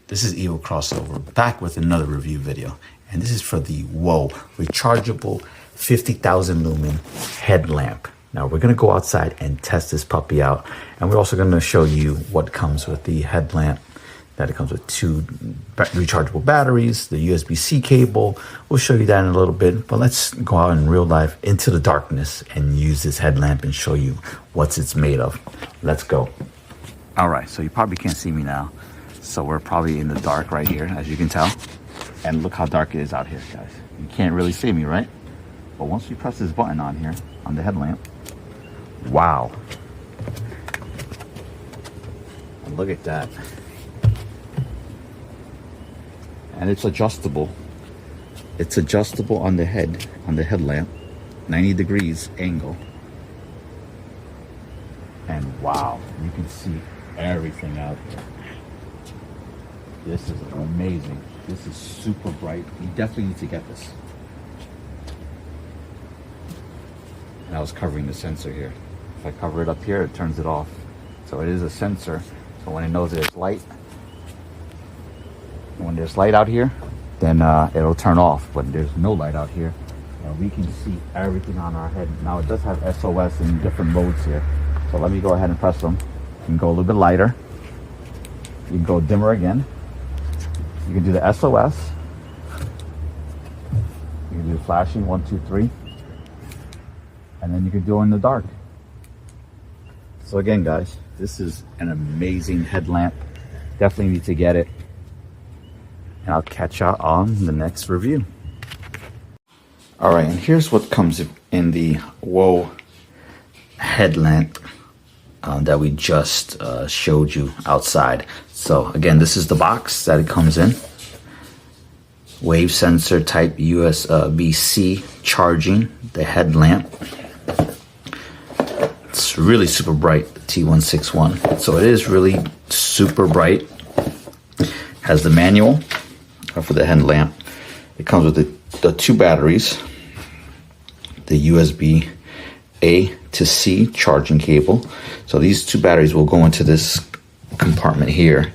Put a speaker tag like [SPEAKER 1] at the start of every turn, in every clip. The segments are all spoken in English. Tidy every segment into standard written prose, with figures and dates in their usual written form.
[SPEAKER 1] This is Evo Crossover, back with another review video. And this is for the WWOAA Rechargeable 50,000 Lumen Headlamp. Now we're gonna go outside and test this puppy out. And we're also gonna show you what comes with the headlamp. That it comes with 2 rechargeable batteries, the USB-C cable. We'll show you that in a little bit, but let's go out in real life into the darkness and use this headlamp and show you what it's made of. Let's go. All right, so you probably can't see me now. So we're probably in the dark right here, as you can tell. And look how dark it is out here, guys. You can't really see me, right? But once you press this button on here, on the headlamp, wow. And look at that. And it's adjustable. It's adjustable on the head, on the headlamp, 90 degrees angle. And wow, you can see everything out here. This is amazing. This is super bright. You definitely need to get this. And I was covering the sensor here. If I cover it up here, it turns it off. So it is a sensor. So when it knows there's light, when there's light out here, then it'll turn off. But there's no light out here, and we can see everything on our head. Now it does have SOS in different modes here. So let me go ahead and press them. You can go a little bit lighter. You can go dimmer again. You can do the SOS. You can do flashing 1, 2, 3. And then you can do it in the dark. So again, guys, this is an amazing headlamp. Definitely need to get it. And I'll catch y'all on the next review. All right, and here's what comes in the WWOAA headlamp that we just showed you outside. So again, this is the box that it comes in. Wave sensor type USB-C charging the headlamp. It's really super bright, T161. So it is really super bright. Has the manual for the headlamp. It comes with the 2 batteries, the USB-A to C charging cable. So these 2 batteries will go into this compartment here.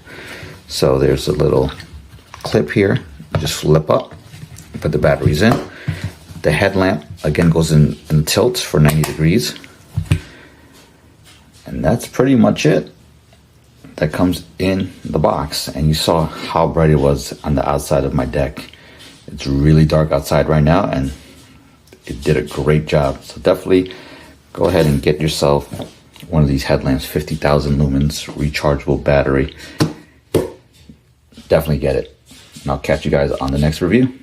[SPEAKER 1] So there's a little clip here. You just flip up, put the batteries in. The headlamp again goes in tilt for 90 degrees. And that's pretty much it. That comes in the box. And you saw how bright it was on the outside of my deck. It's really dark outside right now, and it did a great job. So definitely go ahead and get yourself one of these headlamps, 50,000 lumens, rechargeable battery. Definitely get it. And I'll catch you guys on the next review.